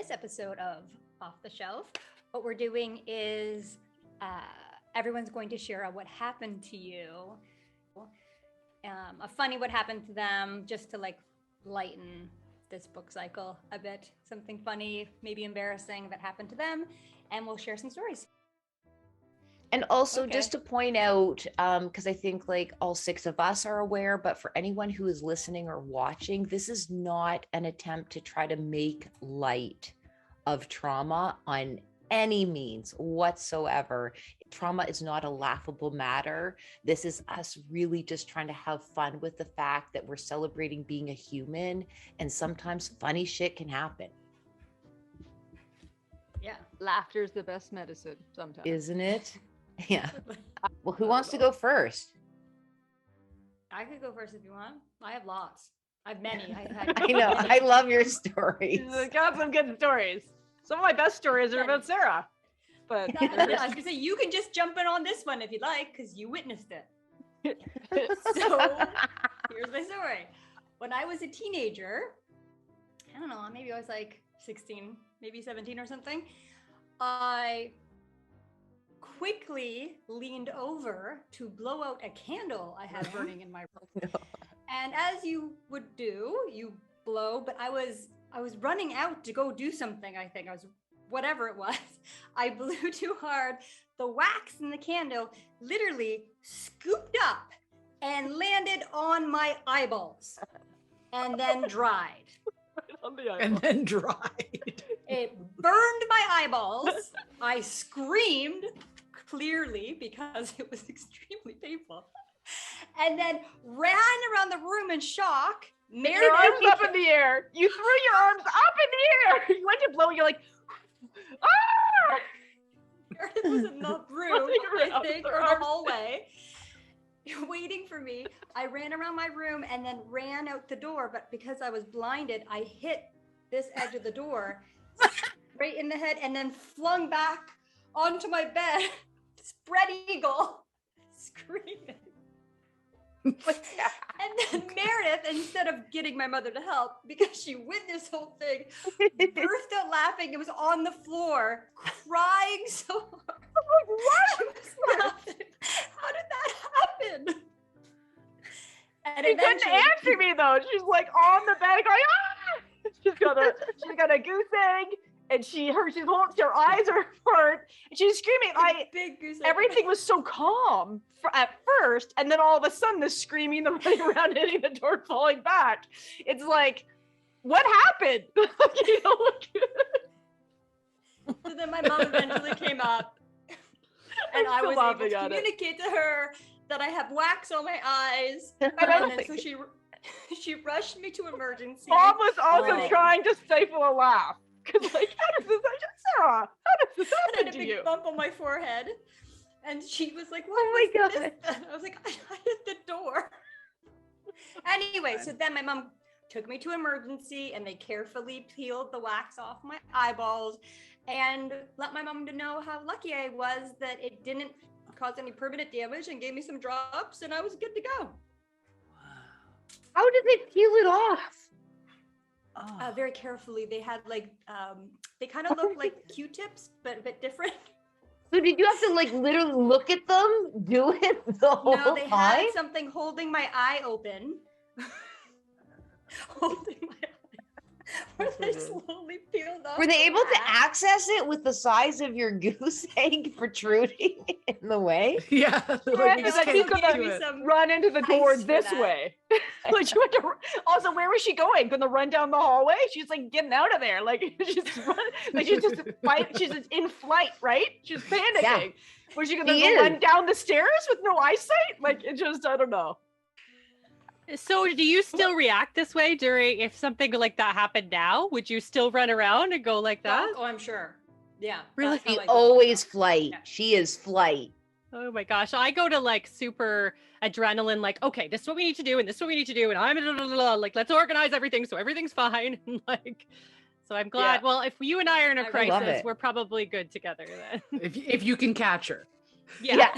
this episode of Off the Shelf, what we're doing is everyone's going to share what happened to you, a funny what happened to them, just to like lighten this book cycle a bit. Something funny, maybe embarrassing that happened to them, and we'll share some stories. And also just to point out, because I think like all 6 of us are aware, but for anyone who is listening or watching, this is not an attempt to try to make light of trauma on any means whatsoever. Trauma is not a laughable matter. This is us really just trying to have fun with the fact that we're celebrating being a human, and sometimes funny shit can happen. Yeah. Laughter's the best medicine sometimes. Isn't it? Yeah. Well, who wants to go first? I could go first if you want. I have lots. I have many. I know. I love your stories. You've got some good stories. Some of my best stories are about Sarah. But I was going to say, you can just jump in on this one if you like, because you witnessed it. So here's my story. When I was a teenager, I don't know, maybe I was like 16, maybe 17 or something, I quickly leaned over to blow out a candle I had burning in my room. No. And as you would do, you blow, but I was running out to go do something. I think I was, whatever it was, I blew too hard. The wax in the candle literally scooped up and landed on my eyeballs and then dried. And then dried. It burned my eyeballs. I screamed clearly because it was extremely painful, and then ran around the room in shock. Meredith, your arms up in the air. You threw your arms up in the air. You went to blow. You're like, ah! Meredith was in the room, I think, or the hallway, waiting for me. I ran around my room and then ran out the door. But because I was blinded, I hit this edge of the door right in the head, and then flung back onto my bed, spread eagle, screaming. And then Meredith, instead of getting my mother to help, because she witnessed this whole thing, burst out laughing. It was on the floor, crying so hard. I'm like, what? She was laughing. How did that happen? And she couldn't answer me though. She's like on the bed going, ah! She's got a goose egg. And her eyes are hurt, and she's screaming. Everything was so calm at first, and then all of a sudden, the screaming, the running around, hitting the door, falling back. It's like, what happened? So then my mom eventually came up, and I was able to communicate to her that I have wax on my eyes, and then so she rushed me to emergency. Mom was also trying to stifle a laugh. Because like, how does this happen, Sarah? How does this happen to you? I had a big bump on my forehead, and she was like, "What?" Oh my god! I was like, "I hit the door." Anyway, so then my mom took me to emergency, and they carefully peeled the wax off my eyeballs, and let my mom to know how lucky I was that it didn't cause any permanent damage, and gave me some drops, and I was good to go. How did they peel it off? Very carefully. They had like, they kind of look like Q-tips, but a bit different. So did you have to like literally look at them, do it the whole time? No, they had something holding my eye open. Holding my eye. Where they slowly peeled off. Were they able to access it with the size of your goose egg protruding in the way? Yeah. Like, he's gonna run into the door this way. Like she went to, also, where was she going? Gonna run down the hallway? She's like getting out of there. Like she's just in flight, right? She's panicking. Yeah. Was she gonna run down the stairs with no eyesight? Like it just, I don't know. So do you still react this way if something like that happened now? Would you still run around and go like that? Oh, I'm sure. Yeah. Really? She always flight. Yeah. She is flight. Oh my gosh. I go to like super adrenaline, like, okay, this is what we need to do, and this is what we need to do, and I'm like, let's organize everything so everything's fine. Like, so I'm glad. Yeah. Well, if you and I are in a crisis, we're probably good together then. If you can catch her. Yeah.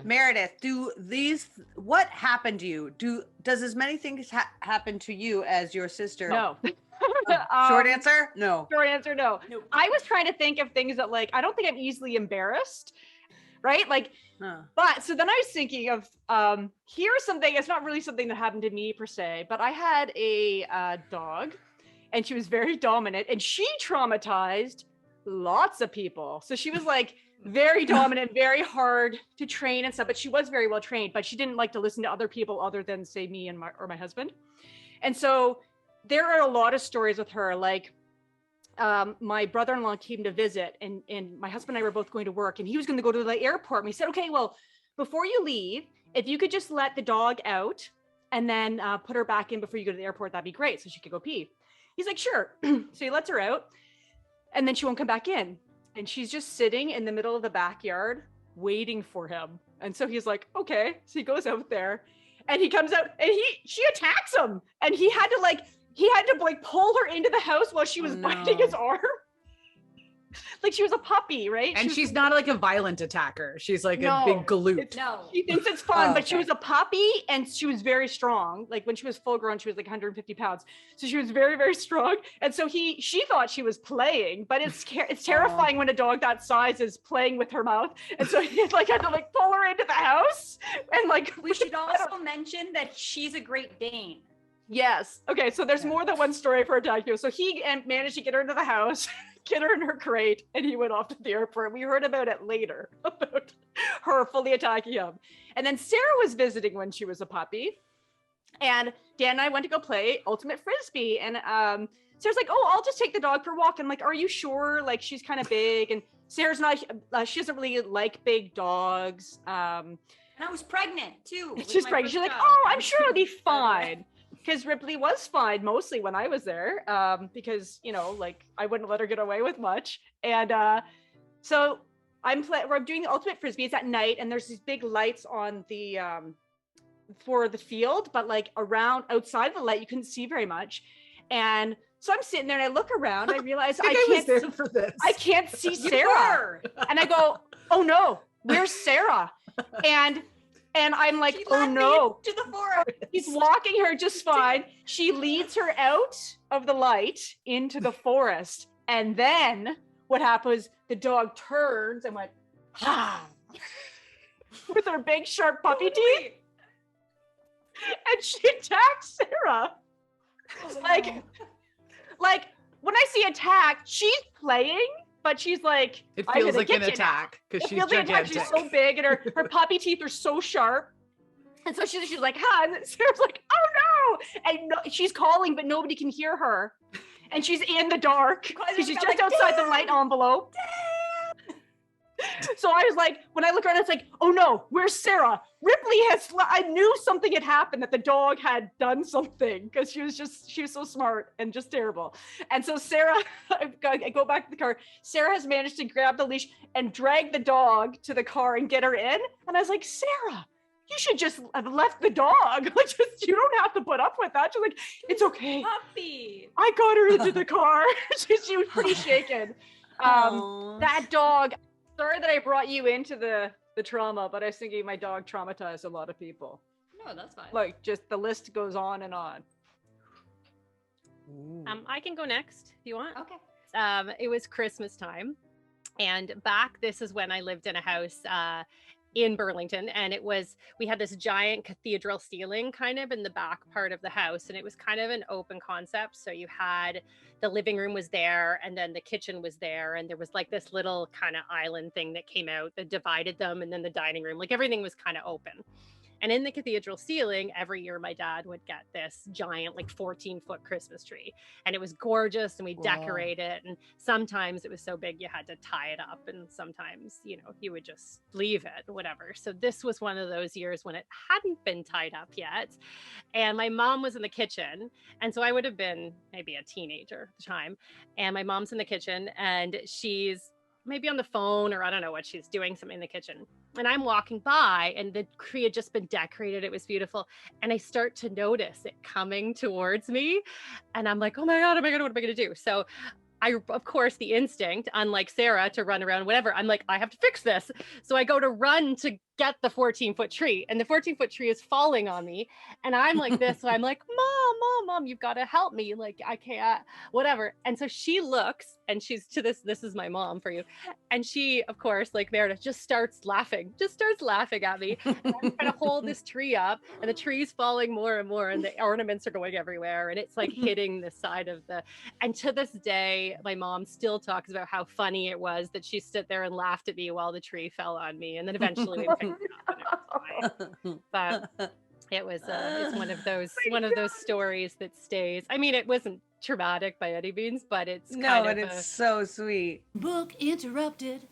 Meredith, what happened to you? Does as many things happen to you as your sister? No. Short answer, no. Short answer, no. Nope. I was trying to think of things that like, I don't think I'm easily embarrassed, right? Like, but so then I was thinking of, here's something, it's not really something that happened to me per se, but I had a dog and she was very dominant and she traumatized lots of people. So she was like very dominant, very hard to train and stuff, but she was very well trained, but she didn't like to listen to other people other than say me and my husband. And so there are a lot of stories with her, like my brother-in-law came to visit and my husband and I were both going to work and he was going to go to the airport. And we said, okay, well, before you leave, if you could just let the dog out and then put her back in before you go to the airport, that'd be great. So she could go pee. He's like, sure. So he lets her out and then she won't come back in. And she's just sitting in the middle of the backyard waiting for him. And so he's like, okay. So he goes out there and he comes out and she attacks him. And he had to pull her into the house while she was biting his arm. Like she was a puppy, right? And she's not like a violent attacker. She's like a big galoot. No. She thinks it's fun, but she was a puppy and she was very strong. Like when she was full grown, she was like 150 pounds. So she was very, very strong. And so she thought she was playing, but it's terrifying when a dog that size is playing with her mouth. And so he like had to like pull her into the house and like. We should also mention that she's a Great Dane. Yes. Okay. So there's more than one story for Adagio. So he managed to get her into the house, get her in her crate, and he went off to the airport. We heard about it later, about her fully attacking him. And then Sarah was visiting when she was a puppy. And Dan and I went to go play Ultimate Frisbee. And Sarah's like, oh, I'll just take the dog for a walk. I'm like, are you sure? Like, she's kind of big. And Sarah's not, she doesn't really like big dogs. And I was pregnant too. She's pregnant. She's like, oh, I'm sure it'll be fine. Because Ripley was fine mostly when I was there, because, you know, like I wouldn't let her get away with much. And so we're doing the Ultimate Frisbee. It's at night and there's these big lights on the, for the field, but like around outside of the light, you couldn't see very much. And so I'm sitting there and I look around, I realize I can't see Sarah. And I go, oh no, where's Sarah? And I'm like, oh no, to the forest. He's walking her just fine. She leads her out of the light into the forest. And then what happens, the dog turns and went, ha, with her big sharp puppy teeth. And she attacks Sarah. Like when I see attack, she's playing. But she's like, it feels like an attack because she's gigantic. She's so big and her puppy teeth are so sharp. And so she's like, huh? And Sarah's like, oh no. And no, she's calling, but nobody can hear her. And she's in the dark because she's just outside the light envelope. So I was like, when I look around, it's like, oh no, where's Sarah? Ripley I knew something had happened, that the dog had done something because she was so smart and just terrible. And so Sarah, I go back to the car. Sarah has managed to grab the leash and drag the dog to the car and get her in. And I was like, Sarah, you should just have left the dog. Like, you don't have to put up with that. She's like, it's okay. Puppy. I got her into the car. She was pretty shaken. That dog. Sorry that I brought you into the trauma, but I was thinking my dog traumatized a lot of people. No, that's fine. Like, just the list goes on and on. I can go next if you want. Okay. It was Christmas time, and this is when I lived in a house in Burlington, and we had this giant cathedral ceiling kind of in the back part of the house, and it was kind of an open concept. So you had the living room was there, and then the kitchen was there, and there was like this little kind of island thing that came out that divided them, and then the dining room, like everything was kind of open. And in the cathedral ceiling, every year my dad would get this giant, like 14-foot Christmas tree. And it was gorgeous, and we decorate it. And sometimes it was so big you had to tie it up. And sometimes, you know, you would just leave it, whatever. So this was one of those years when it hadn't been tied up yet. And my mom was in the kitchen. And so I would have been maybe a teenager at the time. And my mom's in the kitchen, and she's maybe on the phone, or I don't know what she's doing, something in the kitchen. And I'm walking by, and the tree had just been decorated. It was beautiful. And I start to notice it coming towards me. And I'm like, oh my God, what am I going to do? So I, of course, the instinct, unlike Sarah, to run around, whatever, I'm like, I have to fix this. So I go to run to get the 14-foot tree, and the 14-foot tree is falling on me, and I'm like this, so I'm like, mom, you've got to help me, like I can't, whatever. And so she looks, and she's to this is my mom for you, and she, of course, like Meredith, just starts laughing at me, and I'm trying to hold this tree up, and the tree's falling more and more, and the ornaments are going everywhere, and it's like hitting the side of the, and to this day my mom still talks about how funny it was that she stood there and laughed at me while the tree fell on me, and then eventually they picked it up and it was fine. But it was it's one of those stories that stays. I mean, it wasn't traumatic by any means, but it's it's so sweet. Book interrupted.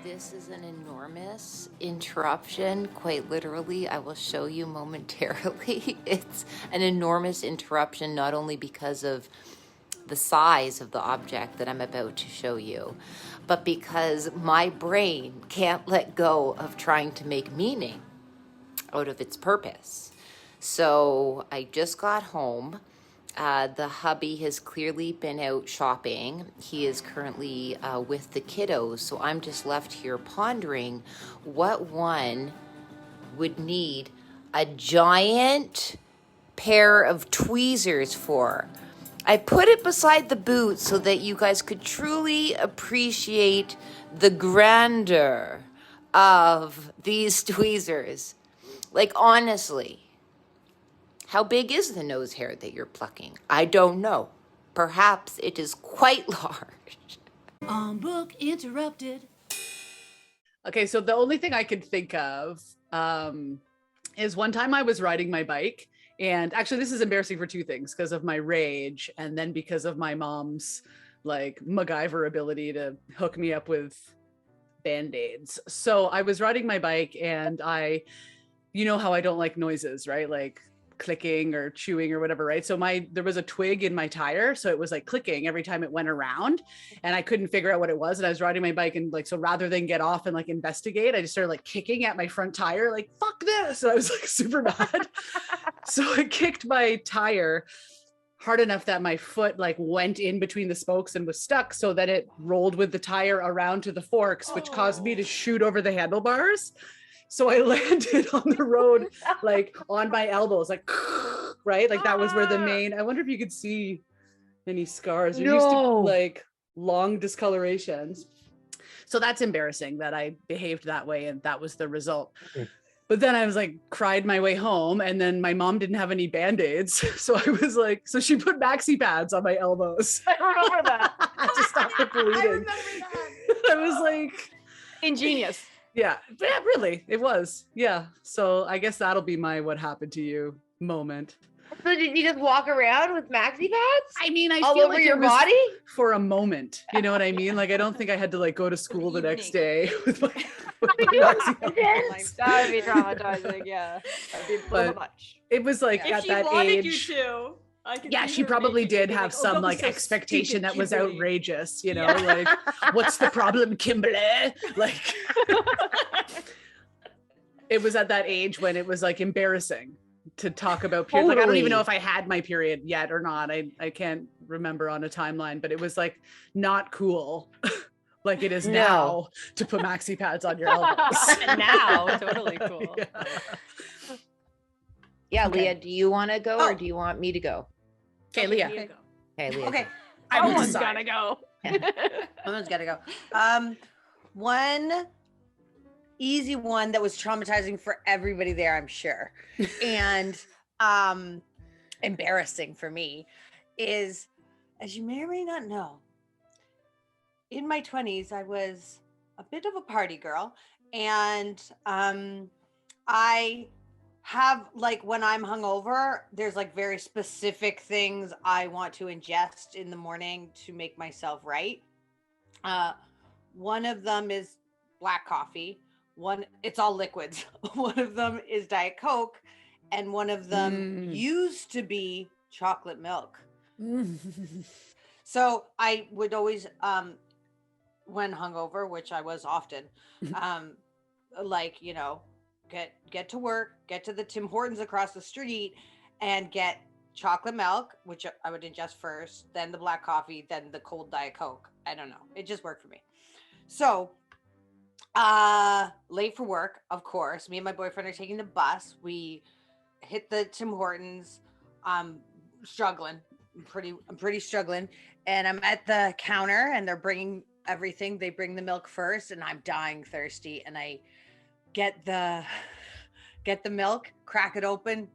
This is an enormous interruption, quite literally. I will show you momentarily. It's an enormous interruption, not only because of the size of the object that I'm about to show you, but because my brain can't let go of trying to make meaning out of its purpose. So I just got home. The hubby has clearly been out shopping. He is currently with the kiddos. So I'm just left here pondering what one would need a giant pair of tweezers for. I put it beside the boot so that you guys could truly appreciate the grandeur of these tweezers. Like, honestly, how big is the nose hair that you're plucking? I don't know. Perhaps it is quite large. Book interrupted. Okay, so the only thing I could think of is one time I was riding my bike, and actually this is embarrassing for two things, because of my rage and then because of my mom's like MacGyver ability to hook me up with Band-Aids. So I was riding my bike, and you know how I don't like noises, right? Like clicking or chewing or whatever, right? So there was a twig in my tire, so it was like clicking every time it went around, and I couldn't figure out what it was. And I was riding my bike, and like, so rather than get off and like investigate, I just started like kicking at my front tire, like, fuck this. And I was like super mad. So I kicked my tire hard enough that my foot like went in between the spokes and was stuck, so that it rolled with the tire around to the forks, which caused me to shoot over the handlebars. So I landed on the road, like on my elbows, like, right? Like that was where the main, I wonder if you could see any scars. There used to be like long discolorations. So that's embarrassing that I behaved that way, and that was the result. But then I was like, cried my way home, and then my mom didn't have any Band-Aids. So I was like, so she put maxi pads on my elbows. I remember that. To stop the bleeding. I remember that. I was like, Ingenious. yeah, really, it was. Yeah. So I guess that'll be my what happened to you moment. So did you just walk around with maxi pads? I mean, I all feel over like your it was body? for a moment. You know what I mean? Like, I don't think I had to like go to school the next day with my maxi pads. That would be traumatizing. Yeah, that'd be a little much. It was like If at she that wanted age. you to, I could Yeah, see she her probably making you did be have like, "Oh, some don't be like so expectation stupid, that was Kimberly." outrageous, you know, Yeah. like, what's the problem, Kimberly? Like, it was at that age when it was like embarrassing to talk about period. Like, I don't even know if I had my period yet or not. I can't remember on a timeline, but it was like not cool like it is now to put maxi pads on your elbows. Now, totally cool. Yeah, Okay. Leah, do you want to go Oh. or do you want me to go? Okay, Leah. You go. Okay, Leah. Okay. go. I will Someone's decide. gotta go. Someone's gotta go. One easy one that was traumatizing for everybody there, I'm sure, and embarrassing for me is, as you may or may not know, in my 20s, I was a bit of a party girl, and I have, like, when I'm hungover, there's like very specific things I want to ingest in the morning to make myself right. One of them is black coffee. It's all liquids. One of them is Diet Coke, and one of them used to be chocolate milk. So I would always, when hungover, which I was often, like, you know, get to work, get to the Tim Hortons across the street, and get chocolate milk, which I would ingest first, then the black coffee, then the cold Diet Coke. I don't know. It just worked for me. So Late for work, of course. Me and my boyfriend are taking the bus. We hit the Tim Hortons. Struggling. I'm pretty struggling. And I'm at the counter and they're bringing everything. They bring the milk first and I'm dying thirsty. And I get the milk, crack it open,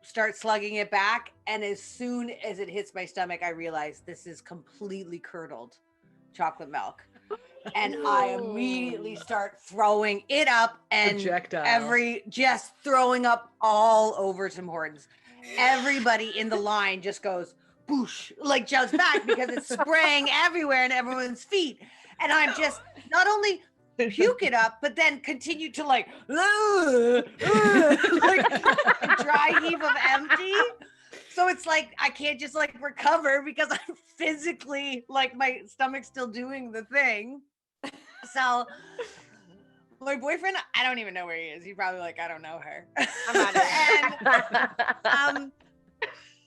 start slugging it back. And as soon as it hits my stomach, I realize this is completely curdled chocolate milk. And I immediately start throwing it up and just throwing up all over Tim Hortons. Everybody in the line just goes boosh, like jumps back because it's spraying everywhere in everyone's feet. And I'm just not only puke it up, but then continue to like a dry heap of empty. So it's like I can't just like recover because I'm physically like my stomach's still doing the thing. So my boyfriend, I don't even know where he is. He's probably like, I don't know her. I'm out of it.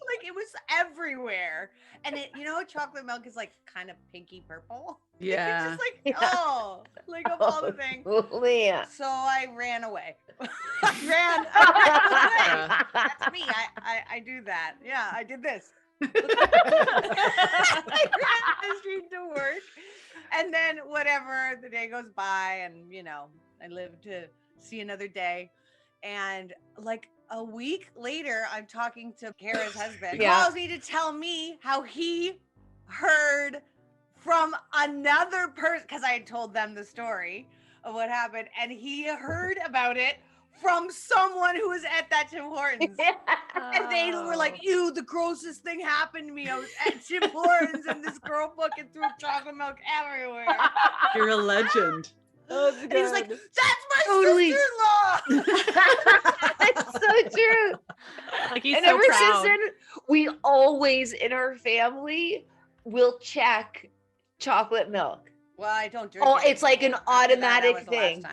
Like it was everywhere. And it, chocolate milk is like kind of pinky purple. Yeah. It's just like, like of all the things. Yeah. So I ran away. I ran away. That's me. I do that. Yeah, I did this. I ran the street to work. And then whatever, the day goes by and, I live to see another day. And like a week later, I'm talking to Kara's husband. He calls me to tell me how he heard from another person, because I had told them the story of what happened. And he heard about it from someone who was at that Tim Hortons. And they were like, ew, the grossest thing happened to me. I was at Tim Hortons and this girl fucking threw chocolate milk everywhere. You're a legend. And he was like, that's my sister-in-law. It's so true. Like he's and so ever proud. since then, we always in our family will check chocolate milk. Well, I don't drink. Oh, it's like an automatic thing.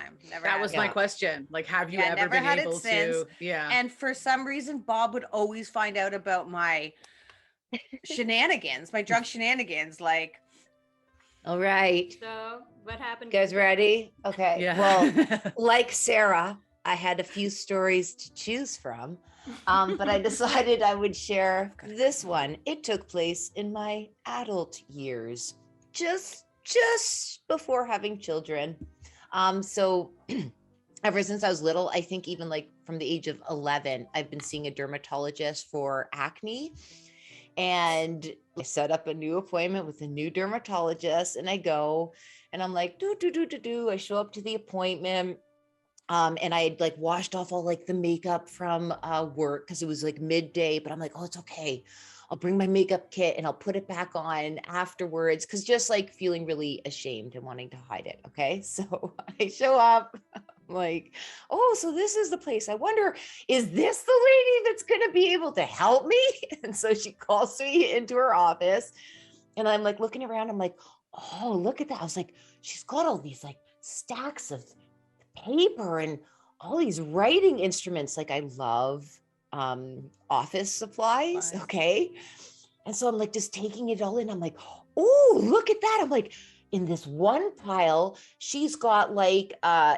That was my question. Like, have you ever been able to? Yeah. And for some reason, Bob would always find out about my shenanigans, my drunk shenanigans. Like, all right. So, what happened? You guys ready? Okay. Yeah. Well, like Sarah, I had a few stories to choose from, but I decided I would share this one. It took place in my adult years, just before having children. So ever since I was little, I think even like from the age of 11, I've been seeing a dermatologist for acne. And I set up a new appointment with a new dermatologist and I go and I'm like, I show up to the appointment. And I had like washed off all like the makeup from work because it was like midday, but I'm like, oh, it's okay. I'll bring my makeup kit and I'll put it back on afterwards. Cause just like feeling really ashamed and wanting to hide it. Okay. So I show up, I'm like, oh, so this is the place. I wonder, is this the lady that's going to be able to help me? And so she calls me into her office and I'm like looking around. I'm like, oh, look at that. I was like, she's got all these like stacks of paper and all these writing instruments. Like I love office supplies. Okay. And so I'm like just taking it all in. I'm like, oh, look at that. I'm like, in this one pile, she's got like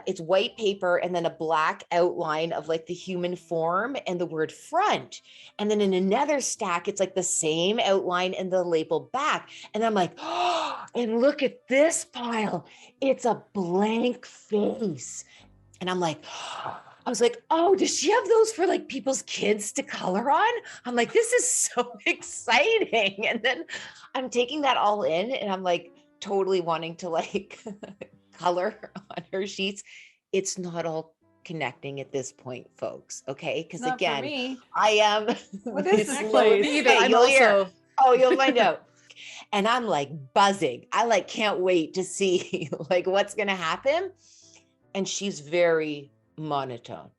it's white paper and then a black outline of like the human form and the word front. And then in another stack, it's like the same outline and the label back. And I'm like, oh, and look at this pile. It's a blank face. And I'm like, I was like, oh, does she have those for like people's kids to color on? I'm like, this is so exciting. And then I'm taking that all in and I'm like totally wanting to like color on her sheets. It's not all connecting at this point, folks. Okay. Because again, I am what is this place? You'll hear. Oh, you'll find out. And I'm like buzzing. I like can't wait to see like what's gonna happen. And she's very monotone.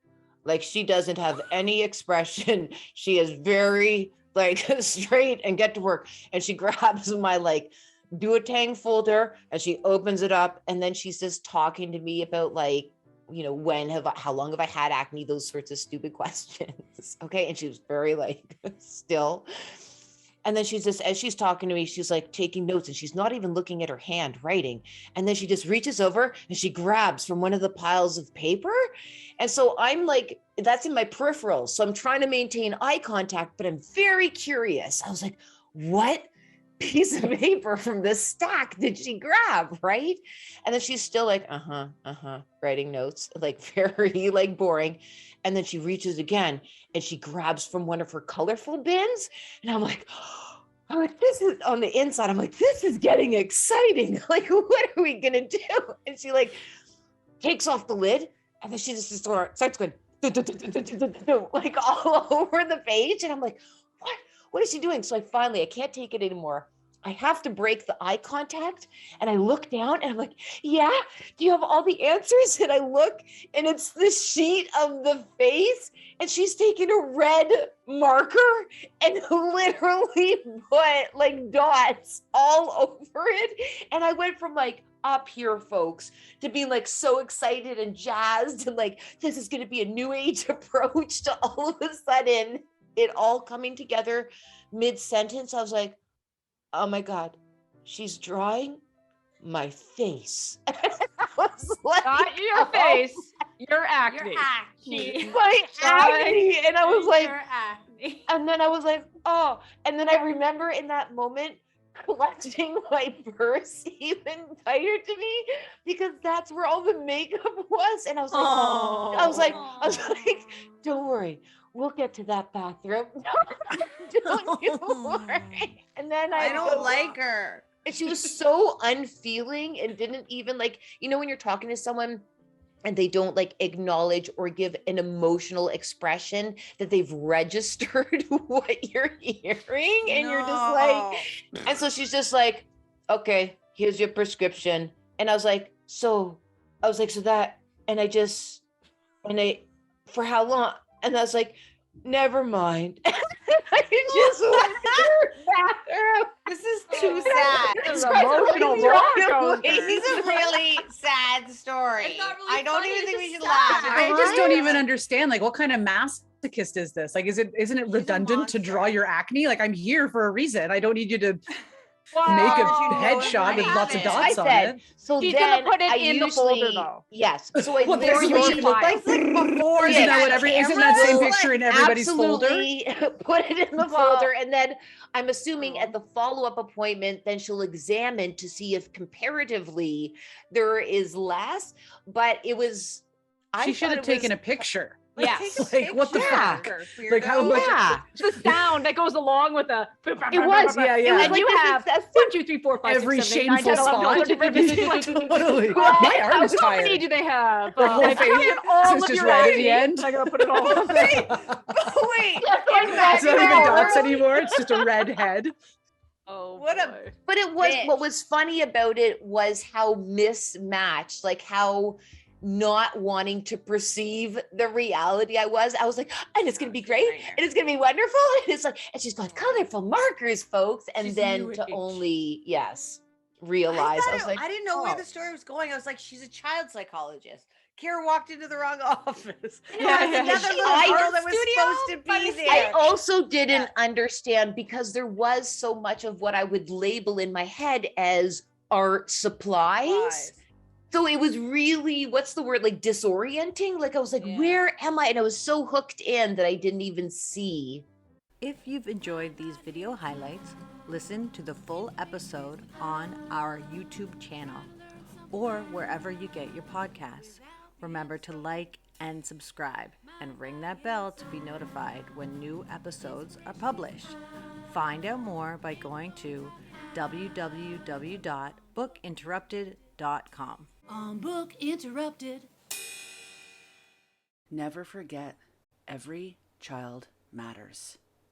Like she doesn't have any expression. She is very like straight and get to work. And she grabs my like duotang folder and she opens it up. And then she's just talking to me about like, you know, how long have I had acne? Those sorts of stupid questions. Okay. And she was very like still. And then she's just, as she's talking to me, she's like taking notes and she's not even looking at her hand writing. And then she just reaches over and she grabs from one of the piles of paper. And so I'm like, that's in my peripheral. So I'm trying to maintain eye contact, but I'm very curious. I was like, what piece of paper from this stack did she grab? Right. And then she's still like, writing notes, like very like boring. And then she reaches again and she grabs from one of her colorful bins. And I'm like, this is on the inside. I'm like, this is getting exciting. Like, what are we going to do? And she like takes off the lid and then she just starts going like all over the page. And I'm like, what is she doing? So I can't take it anymore. I have to break the eye contact and I look down and I'm like, yeah, do you have all the answers? And I look and it's the sheet of the face and she's taking a red marker and literally put like dots all over it. And I went from like up here, folks, to being like so excited and jazzed and like, this is going to be a new age approach to all of a sudden it all coming together mid-sentence. I was like, oh my God, she's drawing my face. I was like, not your face, your acne. Your acne. My acne. And I was like, Your acne. and then I was like, oh. And then I remember in that moment clutching my purse even tighter to me because that's where all the makeup was. And I was like, don't worry. We'll get to that bathroom. Don't you worry. And then I don't like her. And she was so unfeeling and didn't even like, when you're talking to someone and they don't like acknowledge or give an emotional expression that they've registered what you're hearing. And you're just like, and so she's just like, okay, here's your prescription. And I was like, so that, for how long? And I was like, never mind. I just went to her bathroom. This is too sad. This is emotional roller coaster. This is a really sad story. It's not really I don't funny, even think it's we should just laugh. sad. I just don't even understand, like, what kind of masochist is this? Like, isn't it redundant to draw your acne? Like, I'm here for a reason. I don't need you to make a headshot with lots of dots on it. So She's then gonna put it I in the usually, folder though. yes. So I Well, there's literally what she looked like before. Isn't that same picture in everybody's folder? Absolutely put it in the folder. And then I'm assuming at the follow-up appointment, then she'll examine to see if comparatively there is less. But it was, She should have taken a picture. Yes. Like, what the fuck? Like, how much? The sound that goes along with the. It was, yeah. And you have 1, 2, 3, 4, 5, Every 6, 7, 8, 9, 10, shameful 11, 12, spot. 13, 14, 15, 16, 17, 18, 19, 20. Totally. My arm is How many tired. do they have? The whole Like, face. look at all It's of just your right at acne. the end. I'm gonna put it all on there. Wait. It's not even dots anymore. It's just a red head. Oh, What a boy. But it was, bitch. what was funny about it was how mismatched, like how not wanting to perceive the reality I was like, and it's going to be great. And it's going to be wonderful. And it's like, and she's got colorful markers, folks. And She's then new to age. only, realize. I was like, I didn't know where the story was going. I was like, she's a child psychologist. Kara walked into the wrong office. Yeah, There was another little I- girl that was supposed to be I there. also didn't understand because there was so much of what I would label in my head as art supplies. So it was really, what's the word, like disorienting? Like I was like, where am I? And I was so hooked in that I didn't even see. If you've enjoyed these video highlights, listen to the full episode on our YouTube channel or wherever you get your podcasts. Remember to like and subscribe and ring that bell to be notified when new episodes are published. Find out more by going to www.bookinterrupted.com. Book Interrupted. Never forget, every child matters.